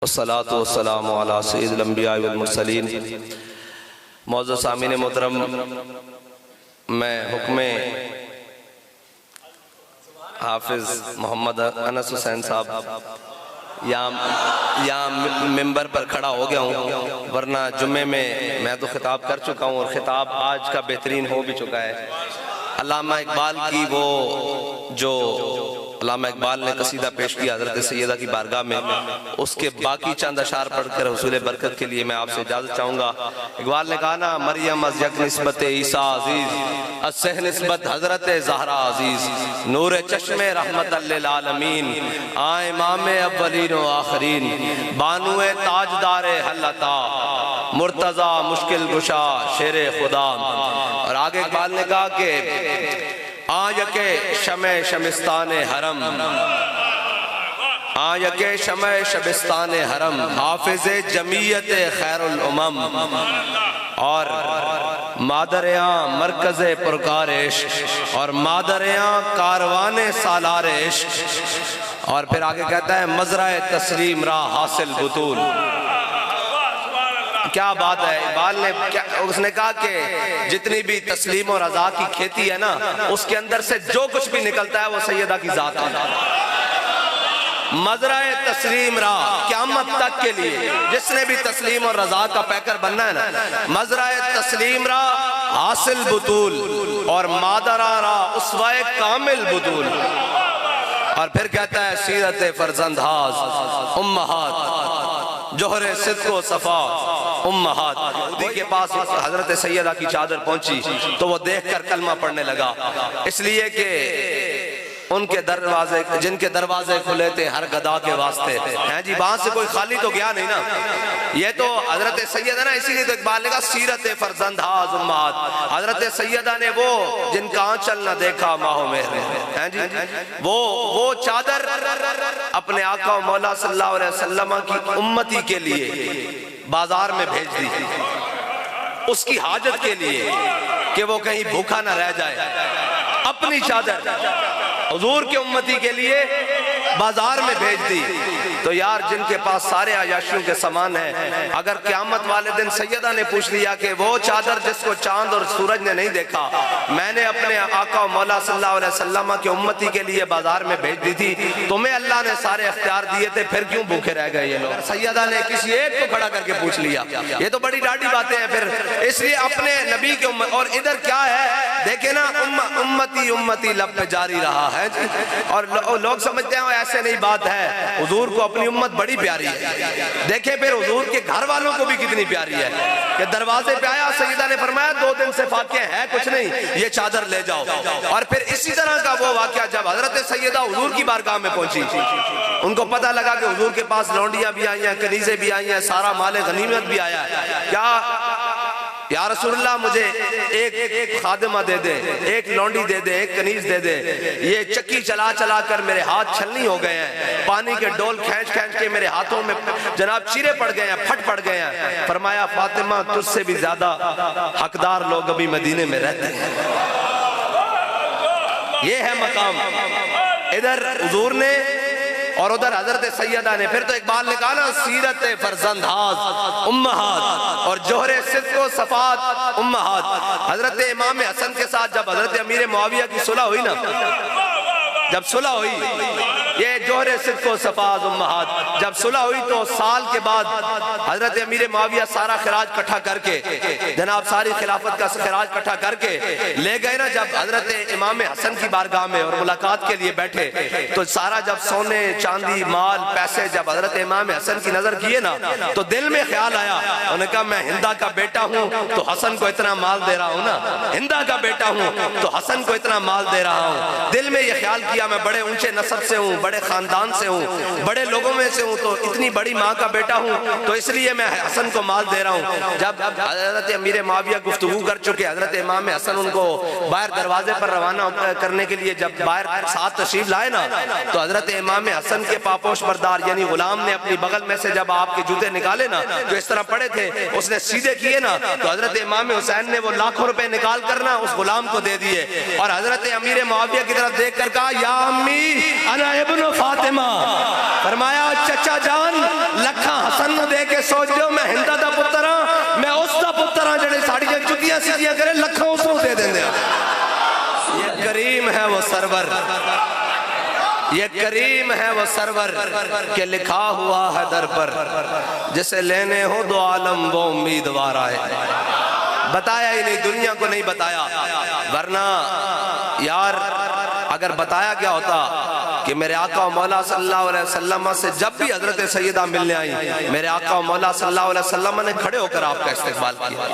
والصلاة والسلام علی سید الانبیاء والمرسلین۔ معزز سامعین محترم، میں حکم حافظ محمد انس حسین صاحب یہاں ممبر پر کھڑا ہو گیا ہوں، ورنہ جمعے میں تو خطاب کر چکا ہوں اور خطاب آج کا بہترین ہو بھی چکا ہے۔ علامہ اقبال کی وہ جو علامہ اقبال نے قصیدہ پیش کیا حضرت سیدہ کی بارگاہ میں، اس کے باقی چند اشعار پڑھ کر حصول برکت کے لیے میں آپ سے اجازت چاہوں گا۔ اقبال نے کہا نا، مریم از یک نسبت عیسیٰ عزیز، از سہ نسبت حضرت زہرا عزیز، نور چشم رحمت للعالمین، آئے امام اولین و آخرین، بانو تاجدار حل عطا، مرتضی مشکل گشا شیر خدا۔ اور آگے اقبال نے کہا کہ آج کے شمع شمستان حرم، آج کے شمع شمستان حرم، حافظ جمعیت خیر الامم، اور مادریاں مرکز پرکار عشق، اور مادریاں کاروان سالار عشق۔ اور پھر آگے کہتا ہے مزرع تسلیم را حاصل بطول۔ کیا بات ہے! اقبال نے اس نے کہا کہ جتنی بھی تسلیم و رضا کی کھیتی ہے نا، اس کے اندر سے جو کچھ بھی نکلتا ہے وہ سیدہ کی ذات ہے۔ مزرع تسلیم را، قیامت تک کے لیے جس نے بھی تسلیم اور رضا کا پیکر بننا ہے نا، مزرع تسلیم را حاصل بطول، اور مادرہ را اسوہ کامل بطول۔ اور پھر کہتا ہے سیرت فرزندہاز امہات، جوہر صدق و صفا امہات۔ یہودی کے پاس حضرت سیدہ کی چادر پہنچی تو وہ دیکھ کر کلمہ پڑھنے لگا، اس لیے کہ ان کے دروازے، جن کے دروازے کھلے تھے ہر گدا کے واسطے ہیں جی، وہاں سے کوئی خالی تو گیا نہیں نا۔ یہ تو حضرت سیدہ نا، اسی لیے تو اقبال نے کہا سیرت فرزندہاز امہات، حضرت سیدہ نے وہ جن کا آنچل نہ دیکھا ماہ و مہر ہیں جی، وہ چادر اپنے آقا و مولا صلی اللہ علیہ وسلم کی امتی کے لیے بازار میں بھیج دی، اس کی حاجت کے لیے کہ وہ کہیں بھوکا نہ رہ جائے۔ اپنی چادر حضور کے امتی کے لیے بازار میں بھیج دی۔ تو یار جن کے پاس سارے عیاشیوں کے سامان ہیں، اگر قیامت والے دن سیدہ نے پوچھ لیا کہ وہ چادر جس کو چاند اور سورج نے نہیں دیکھا، میں نے اپنے آقا و مولا صلی اللہ علیہ وسلم کے امتی کے لیے بازار میں بھیج دی تھی، تمہیں اللہ نے سارے اختیار دیے تھے، پھر کیوں بھوکے رہ گئے یہ لوگ؟ سیدہ نے کسی ایک کو کھڑا کر کے پوچھ لیا، یہ تو بڑی ڈاڈی باتیں ہیں پھر۔ اس لیے اپنے نبی کے امت، اور ادھر کیا ہے دیکھیں نا، امتی امتی لب پہ جاری رہا ہے جی، اور لوگ سمجھتے ہیں ایسے نہیں بات ہے، حضور کو اپنی امت بڑی پیاری ہے۔ دیکھیں پھر حضور کے گھر والوں کو بھی کتنی پیاری ہے کہ دروازے پہ آیا، سیدہ نے فرمایا 2 دن سے فاقے ہے کچھ نہیں، یہ چادر لے جاؤ۔ اور پھر اسی طرح کا وہ واقعہ جب حضرت سیدہ حضور کی بارگاہ میں پہنچی، ان کو پتہ لگا کہ حضور کے پاس لونڈیاں بھی آئی ہیں، کنیزیں بھی آئی ہیں، سارا مال غنیمت بھی آیا ہے۔ کیا یا رسول اللہ مجھے ایک خادمہ دے دے، ایک لونڈی دے دے، ایک کنیز دے دے، یہ چکی چلا چلا کر میرے ہاتھ چھلنی ہو گئے ہیں، پانی کے ڈول کھینچ کھینچ کے میرے ہاتھوں میں جناب چیرے پڑ گئے ہیں، پھٹ پڑ گئے ہیں۔ فرمایا فاطمہ تجھ سے بھی زیادہ حقدار لوگ ابھی مدینے میں رہتے ہیں۔ یہ ہے مقام، ادھر حضور نے اور ادھر حضرت سیدہ نے۔ پھر تو اقبال نے کہا نا سیرت فرزندہاز امہات، اور جوہر صدق و صفات امہات۔ حضرت امام حسن کے ساتھ جب حضرت امیر معاویہ کی صلح ہوئی نا، جب صلح ہوئی، یہ جوہر صدق و صفات امہات، جب صلح ہوئی تو سال کے بعد حضرت امیر معاویہ سارا خراج کٹھا کر کے، جناب ساری خلافت کا خراج کٹھا کر کے لے گئے نا جب حضرت امام حسن کی بارگاہ میں، اور ملاقات کے لیے بیٹھے تو سارا جب سونے چاندی مال پیسے جب حضرت امام حسن کی نظر کیے نا، تو دل میں خیال آیا، انہوں نے کہا میں ہندہ کا بیٹا ہوں تو حسن کو اتنا مال دے رہا ہوں نا، ہندہ کا بیٹا ہوں تو حسن کو اتنا مال دے رہا ہوں۔ دل میں یہ خیال کیا میں بڑے اونچے نسب سے ہوں، بڑے خاندان سے ہوں، بڑے لوگوں میں سے ہوں، تو اتنی بڑی ماں کا بیٹا ہوں تو اس لیے میں حسن کو مال دے رہا ہوں۔ جب حضرت امیر معاویہ گفتگو کر چکے، حضرت امام حسن ان کو باہر دروازے پر روانہ کرنے کے لیے جب باہر ساتھ تشریف لائے نا، تو حضرت امام حسن کے پاپوش بردار یعنی غلام نے اپنی بغل میں سے جب آپ کے جوتے نکالے نا، جو اس طرح پڑے تھے، اس نے سیدھے کیے نا، تو حضرت امام حسین نے وہ لاکھوں روپے نکال کر اس غلام کو دے دیے، اور حضرت امیر معاویہ کی طرف دیکھ کر کہا یا امی انا ابن ابن فاطمہ فرمایا چچا جان لکھاں حسن نو دے کے سوچ دیو میں ہندہ دا پتر ہاں میں اس دا پتر ہاں جڑے ساڑی جتیاں سیدیاں کرے لکھاں اس نو دے دیں دیا یہ کریم ہے وہ سرور یہ کریم ہے وہ سرور کہ لکھا ہوا ہے در پر جسے لینے ہو دو عالم وہ امیدوار آئے بتایا ہی نہیں دنیا کو نہیں بتایا ورنہ یار اگر بتایا کیا ہوتا کہ میرے آقا و مولا صلی اللہ علیہ وسلم سے جب بھی حضرت سیدہ ملنے آئی میرے آقا و مولا صلی اللہ علیہ وسلم نے کھڑے ہو کر آپ کا استقبال کیا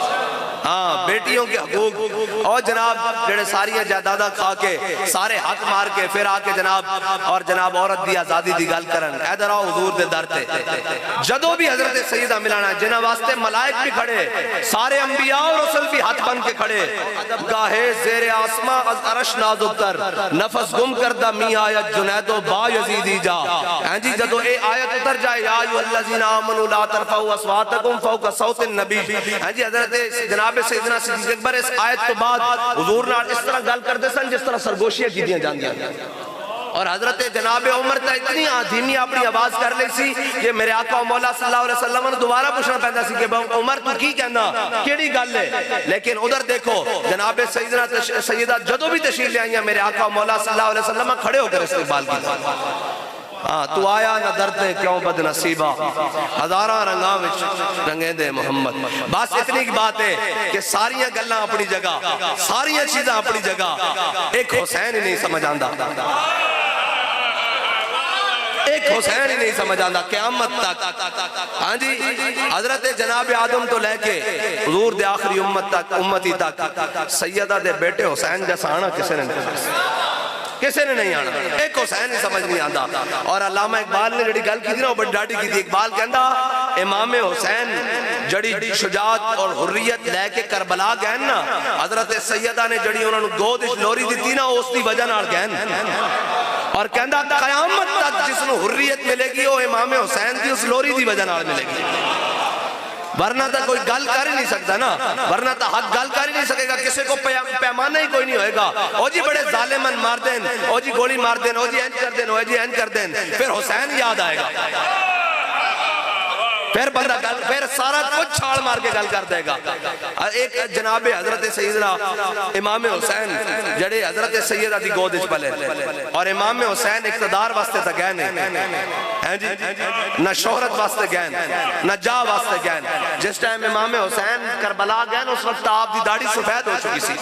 ہاں بیٹیوں کے حقوق اور جناب جڑے ساریاں جائیداداں کھا کے سارے حق مار کے پھر آ کے جناب اور جناب عورت دی آزادی دی گل کرن ادھر آؤ حضور دے در تے جدوں بھی حضرت سیدہ ملانا جنہ واسطے ملائک بھی کھڑے سارے انبیاء اور رسل بھی ہاتھ بن کے کھڑے گاہے زیر آسماں از عرش نازک تر نفس گم کردہ می آیت جنید و با یزیدی جا ہاں جی جدو اے آیت اتر جائے یا ایوہ الذین آمنوا لا ترفعوا اصواتکم فوق صوت النبی ہاں جی حضرت جناب سیدنا صدیق اکبر اس آیت تو بعد حضور نے اس طرح گل کر دے سن جس طرح سرگوشیاں کی دیاں جان دیا اور حضرت جناب عمر تا اتنی دھیمی اپنی آواز کر لی سی کہ میرے آقا و مولا صلی اللہ علیہ وسلم نے دوبارہ پوچھنا پہندا سی کہ عمر تو کی کہنا کیڑی گل ہے لیکن ادھر دیکھو جناب سیدہ جدو بھی تشریف لے آئیاں میرے آقا و مولا صلی اللہ علیہ وسلم کھڑے ہو کر استقبال کی ہاں تو آیا نہ درتے کیوں بد نصیبہ ہزاراں رنگاں وچ رنگیں دے محمد بس اتنی کی بات ہے کہ ساریاں گلاں اپنی جگہ ساریاں چیزاں اپنی جگہ ایک حسین ہی نہیں سمجھ آندا ایک حسین ہی نہیں سمجھ آندا قیامت تک ہاں جی حضرت جناب آدم تو لے کے حضور دے آخری امتی تک سیدہ دے بیٹے حسین جیسا آنا کسے نے نہیں آنا ایک حسین ہی سمجھ نہیں آندا اور علامہ اقبال نے جڑی گل کی تھی نا وہ بڑی ڈاڈی کی تھی اقبال کہندا امام حسین جڑی شجاعت اور حریت لے کے کربلا گئے نا حضرت سیدہ نے جڑی انہوں نے گود لوری دیتی نا اس دی وجہ نال گئے اور کہندا قیامت تک جس نو حریت ملے گی وہ امام حسین دی اس لوری دی وجہ نال ملے گی ورنہ تا کوئی گل کر ہی نہیں سکتا نا ورنہ تا حق گل کر ہی نہیں سکے گا کسے کو پیمانہ ہی کوئی نہیں ہوئے گا او جی بڑے ظالمن مار دین او جی گولی مار دین او جی اینج کر دین او جی اینج کر دین پھر حسین یاد آئے گا پھر بندہ گل پھر سارا کچھ چھاڑ مار کے گل کر دے گا ایک جناب حضرت سیدنا امام حسین جڑے حضرت سیدہ دی گودش پلے اور امام حسین اقتدار واسطے تا گئے نہیں نہ شہرت واسطے گئے نہ جا واسطے گئے جس ٹائم امام حسین کربلا گئے اس وقت آپ دی داڑھی سفید ہو چکی سی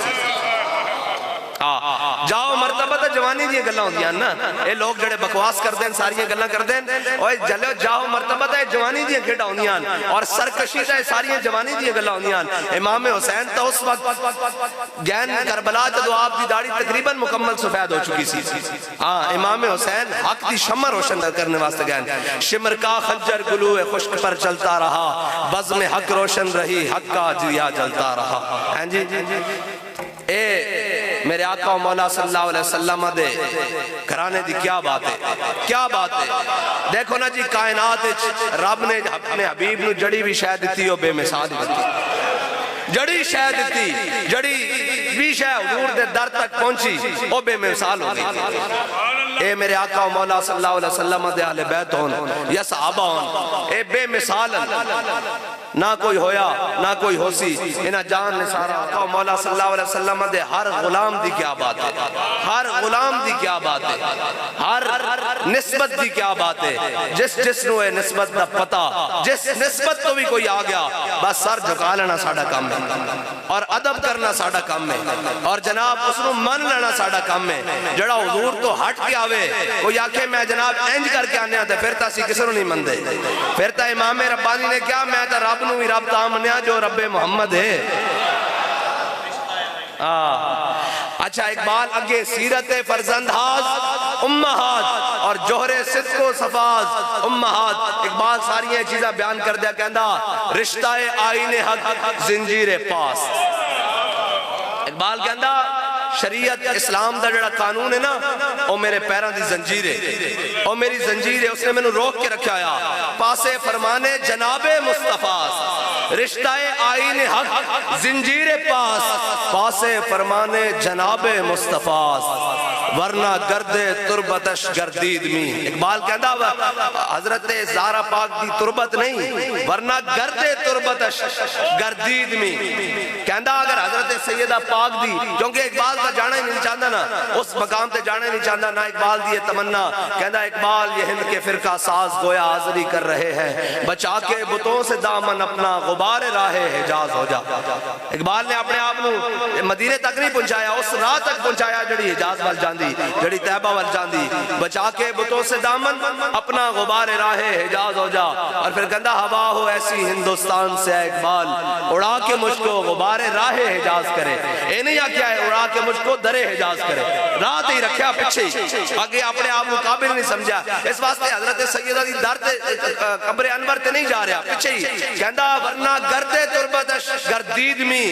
جاؤ مرتبہ تا جوانی دیئے گلہ ہوں دیاں نا اے لوگ جڑے بکواس کر دیں ساریاں گلہ کر دیں اوہ جلو جاؤ مرتبہ تا جوانی دیئے گھڑا ہوں دیاں اور سرکشی تا ساریاں جوانی دیئے گلہ ہوں دیاں امام حسین تا اس وقت گین کربلا جدو آپ دی داڑھی تقریباً مکمل سفید ہو چکی سی امام حسین حق دی شمر روشن کرنے واسطے گئے شمر کا خنجر گلوے خشک پر چلتا رہا بزم حق روشن رہی حق کا جیا جلتا رہا جی اے میرے آقا و مولا صلی اللہ علیہ وسلم دے گھرانے دی کیا بات ہے کیا بات ہے دیکھو نا جی کائنات رب نے اپنے حبیب نو جڑی بھی شاید دیتی ہو بے مثال دیتی جڑی شاید دیتی جڑی بھی شاید حضور دے در تک پہنچی وہ بے مثال ہو گئی اے میرے آقا و مولا صلی اللہ علیہ وسلم دے اہل بیت ہون یا صحابہ ہون اے بے مثال نہ کوئی ہویا نہ کوئی ہو سی انہا جان نثارا آقا و مولا صلی اللہ علیہ وسلم دے ہر غلام دی کیا بات ہے ہر غلام دی کیا بات ہے ہر نسبت دی کیا بات ہے جس نو ہے نسبت دا پتا جس نسبت تو بھی کوئی آ گیا بس سر جھکا لینا ساڑھا کام ہے اور ادب کرنا ساڑھا کام ہے اور جناب اس نو من لینا ساڑھا کام ہے جڑا حضور تو ہٹ کے آوے کوئی آکھے میں جناب اینج کر کے آنے آتے پھر تا سی کسے نو نہیں من دے پھر تا امام ربانی نے کیا میں تا رب نو ہی رب تا منیا جو رب محمد ہے اچھا اقبال اگے سیرت فرزندہاز امہات اور جوہر صدق و صفاز امہات اقبال ساری یہ چیزیں بیان کر دیا کہندہ رشتہ آئین حق زنجیر پاس اقبال کہندہ شریعت اسلام دا جڑا قانون ہے نا او میرے پیران دی زنجیر ہے او میری زنجیر ہے اس نے میں نے روک کے رکھا آیا پاسے فرمانے جناب مصطفیٰ رشتہ آئین حق زنجیر پاس پاسے فرمانے جناب مصطفیٰ ورنہ گرد تربتش گردید می. اقبال کہندا حضرت زہرا پاک دی تربت نہیں ورنہ گرد تربتش گردید می. کہندا اگر حضرت سیدہ پاک دی, کیونکہ اقبال کا جانا ہی نہیں چاہتا نا, اس مقام تے جانا ہی نہیں چاہتا نا اقبال دی تمنا. کہندا اقبال یہ ہند کے فرقہ ساز گویا حاضری کر رہے ہیں, بچا کے بتوں سے دامن اپنا غبار راہ حجاز ہو جا. اقبال نے اپنے آپ کو مدینے تک نہیں پہنچایا, اس راہ تک پہنچایا جڑی حجاز وال جاندی, جڑی طیبہ وال جاندی. بچا کے بتوں سے دامن اپنا غبار راہ حجاز ہو جا. اور پھر کہندا ہوا ہو ایسی ہندوستان سے اقبال, اڑا کے مجھ کو غبار راہ حجاز کرے. اے نہیں کیا ہے اڑا کے مجھ کو در حجاز کرے, رات ہی رکھیا پچھے ہی, آگے اپنے آپ کو قابل نہیں سمجھا. اس واسطے حضرت سیدہ دی در قبر انور تے نہیں جا رہا, پچھے ہی. کہندا ورنہ گرد تربتش گردید می,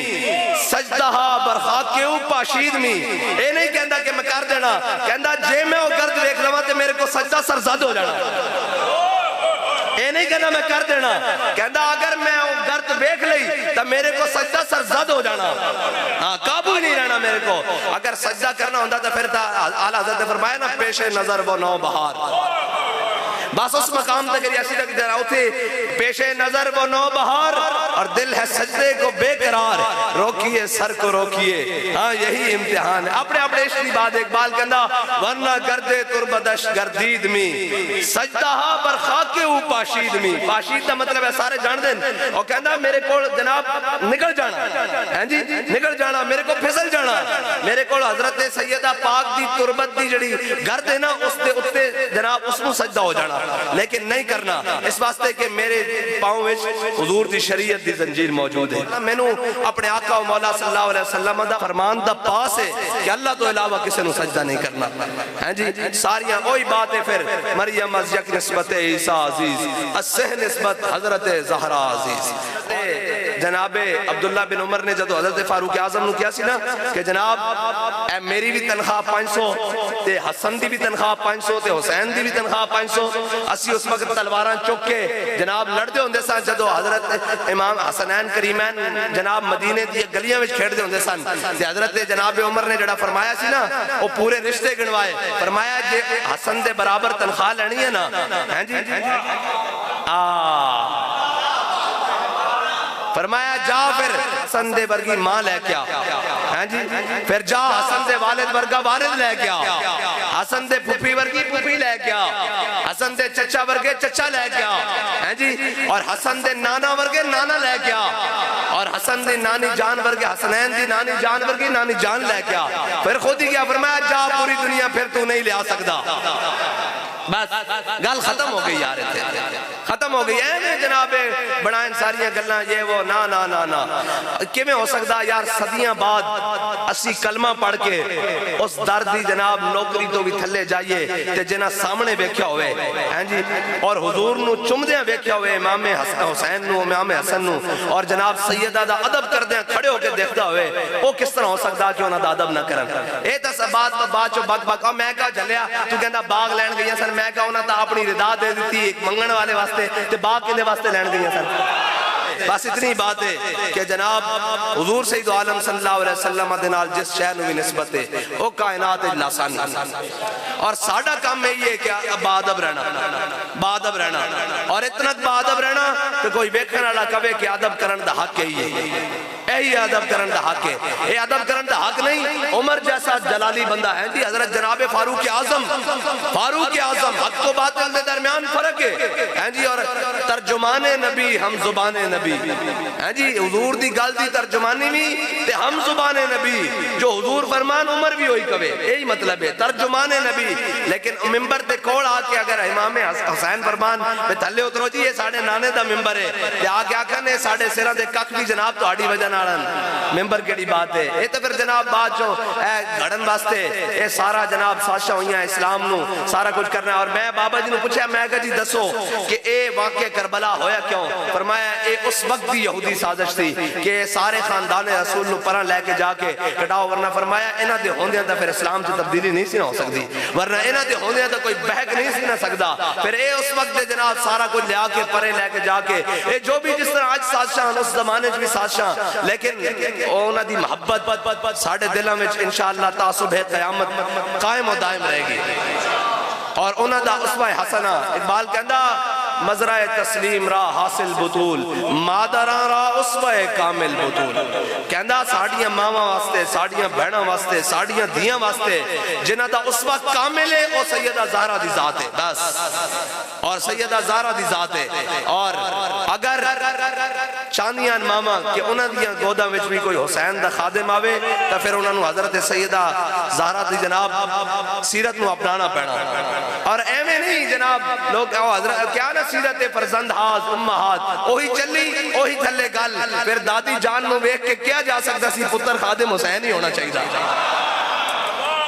سجدہا برخاکیو پاشید می. اے نہیں کہندا کہ میں کر دینا, کہندا جے میں وہ گرد دیکھ لواں تے میرے کو سجدہ سرزد ہو جانا. اے نہیں کہنا میں کر دینا, کہندا اگر میں وہ گرد دیکھ لئی تو میرے کو سجدہ سرزد ہو جانا, قابو ہی نہیں رہنا میرے کو. اگر سجدہ کرنا ہوندہ تو پھر اعلیٰ حضرت نے فرمایا نا پیش نظر وہ نو بہار, بس اس مقام تک ایسی تک جراؤ تھے پیش نظر وہ نو بہار, اور دل ہے سجدے کو بے قرار, روکیے سر کو روکیے, ہاں یہی امتحان ہے. اپنے اپنے عشقی بات اقبال کہندا ورنہ گرد تربتش گردید می, سجدہا پر خاک او پاشید می. پاشید دا مطلب ہے سارے جان دیں, اور کہندا میرے کو جناب نکل جانا, جی نکل جانا, میرے کو پھسل جانا. میرے کو حضرت سیدہ پاک دی تربت دی جڑی گرد ہے نا اس دے اتے جناب اس کو سجدہ ہو جانا, لیکن نہیں کرنا, اس واسطے کہ میرے پاؤں وچ حضور دی شریعت دی زنجیر موجود ہے. میں نو اپنے آقا و مولا صلی اللہ علیہ وسلم دا فرمان دا پاس ہے کہ اللہ تو علاوہ کسی نو سجدہ نہیں کرنا. ہیں جی ساریاں وہی بات ہے. پھر مریم از یک نسبت عیسیٰ عزیز, از سہ نسبت حضرت زہرا عزیز. جناب عبداللہ بن عمر نے جدو حضرت فاروق اعظم نو کیا سی نا کہ جناب اے میری بھی تنخواہ 500 تے حسن دی بھی تنخواہ 500 تے حسین دی بھی تنخواہ 500, اسی اس وقت تلواراں چک کے جناب لڑدے ہوندے سن. جدو حضرت امام حسنین کریمین جناب مدینے دی گلیاں وچ کھیڑ دے ہوندے سن, تے حضرت جناب عمر نے جڑا فرمایا سی نا وہ پورے رشتے گنوائے. فرمایا جے حسن دے برابر تنخواہ لینی ہے نا, ہیں جی فرمایا جا پھر حسن دے برگی ماں لے کیا, ہیں جی پھر جا حسن دے والد برگا والد لے کیا, حسن دے پھپی برگی پھپی لے کیا, حسن دے چچا برگے چچا لے کیا, ہیں جی اور حسن دے نانا برگے نانا لے کیا, اور حسن دے نانی جان برگے حسنین دی نانی جان برگی نانی جان لے کیا. پھر خود ہی کیا فرمایا جا پوری دنیا پھر تو نہیں لے آ سکتا. بس گل ختم ہو گئی یار, ختم ہو گئی. اے جناب بڑائیں ساریاں گلنا یہ وہ, نا نا نا نا کیویں ہو سکتا یار. صدیاں بعد اسی کلمہ پڑھ کے اس دردی جناب نوکری تو بھی تھلے جائیے تے جنہ سامنے بیکھیا ہوئے, ہیں جی اور حضور نو چمدیاں بیکھیا ہوئے, امام حسین نو امام حسن نو, اور جناب سیدہ دا ادب کر دیں کھڑے ہو کے دیکھتا ہوئے. وہ کس طرح ہو سکتا کہ انہاں دا ادب نہ کرن. اے تا بات چو بک بک, میں کہا جھلیا تو کہندا باغ لین گئی سن, میں کہا انہاں تا اپنی رضا دے دیتی ایک منگن والے واسطے, تے باغ کے دے واسطے لین گئی سن. بس اتنی بات ہے کہ جناب حضور سید عالم صلی اللہ علیہ وسلم دنال جس شہر نوی نسبت ہے وہ کائنات لاسانی, اور ساڑھا کام میں یہ کہ بادب رہنا, بادب رہنا, اور اتنا بادب رہنا کہ کوئی بیکھن والا کہے کہ ادب کرن دا حق ہے. یہی ادب کرن دا حق ہے. یہ ادب کرن دا حق نہیں عمر جیسا جلالی بندہ ہے جی. حضرت جناب فاروق اعظم, فاروق اعظم حق و باطل دے درمیان فرق ہے جی, اور ترجمان نبی ہم زبان نبی, ہیں جی حضور دی گل دی ترجمانی بھی تے ہم زبان نبی, جو حضور فرمان عمر بھی ہوئی کبے, یہی مطلب ہے ترجمان نبی. لیکن ممبر تے کوڑ آ کے اگر امام حسین فرمان پہ تھلے اترو جی یہ ساڑھے نانے دا ممبر ہے, تے آ کے آکھنے ساڑھے سیرہ دے کک بھی جناب تو آڑی وجہ نارن ممبر کیڑی بات ہے. اے تو پھر جناب بات جو اے گھڑن واسطے اے سارا جناب ساشا ہوئی ہیں اسلام نو سارا کچھ کرنا ہے. اور میں بابا جی نو پوچھا, میں کہا جی دسو کہ اے واقع کربلا ہویا کیوں؟ فرمایا اے اس وقت دی یہودی سازش تھی کہ سارے خاندان رسول نو پران لے کے جا کے کٹاؤ, ورنہ فرمایا انہاں دے ہوندیاں تا پھر اسلام سے تبدیلی نہیں سی نہ ہو سکتی, ورنہ انہاں دے ہوندیاں تا کوئی بہک نہیں سی نہ سکتا. پھر اے اس وقت دے جناب سارا کچھ لیا کے پرے لے کے جا کے اے جو بھی جس طرح آج سازشاں اس زمانے جو بھی سازشاں لیکن انہاں دی محبت ساڑھے دلوں میں انشاءاللہ تا صبح قیامت قائم و دائم رہے گی. اور انہاں دا اسوہ حسنہ اقبال کہندا مزرع تسلیم را حاصل بطول مادران را اسوہ کامل بطول. کہندا ساڑیاں ماما واسطے ساڑیاں بہناں واسطے ساڑیاں دیاں واسطے جنہ دا اسوہ کامل ہے وہ سیدہ زہرا دی ذات ہے بس. اور سیدہ زہرا دی ذات ہے. اور اگر چاندیاں ماما کہ انہاں دیاں گودا وچ بھی کوئی حسین دا خادم آوے تو پھر انہاں نو حضرت سیدہ زہرا دی جناب سیرت نو اپنانا پینا. اور ایویں نہیں جناب لوگ حضرت کیا نا سیرت فرزند ہاز امہات اوہی چلی اوہی تھلے گل. پھر دادی جان نو ویکھ کے کیا جا سکتا سی پتر خادم حسین ہی ہونا چاہیے.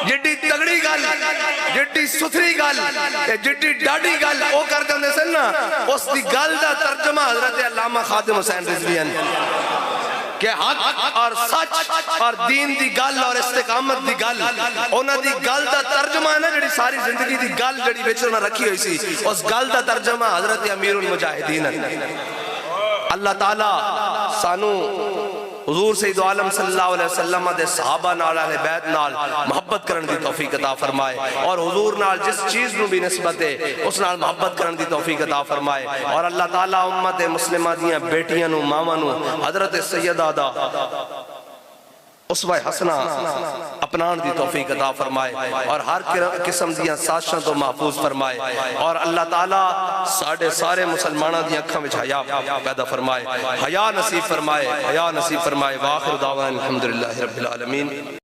جڈی تگڑی گل جڈی ستھری گل جڈی ڈاڈی گل او کر دے سن نا اس دی گل دا ترجمہ حضرت علامہ خادم حسین رضوی کہ حق اور سچ اور دین دی گل اور استقامت دی گل انہاں دی گل دا ترجمہ ہے نا جڑی ساری زندگی دی گل جڑی وچ انہاں رکھی ہوئی سی اس گل دا ترجمہ حضرت امیر المجاہدین ہے. اللہ تعالیٰ سانو حضور سید عالم صلی اللہ علیہ وسلم دے صحابہ نال اہل بیت نال محبت کرن دی توفیق عطا فرمائے اور حضور نال جس چیز نو بھی نسبت ہے اس نال محبت کرن دی توفیق عطا فرمائے. اور اللہ تعالیٰ امت مسلمہ دیاں بیٹیاں نو ماما نو حضرت سیدہ دا اسوہ حسنہ اپنان دی توفیق عطا فرمائے اور ہر قسم دیاں سازشاں تو محفوظ فرمائے. اور اللہ تعالیٰ سارے مسلمانہ دیاں اکھاں وچ حیا پیدا فرمائے حیا نصیب فرمائے حیا نصیب فرمائے. وآخر دعوانا الحمدللہ رب العالمین.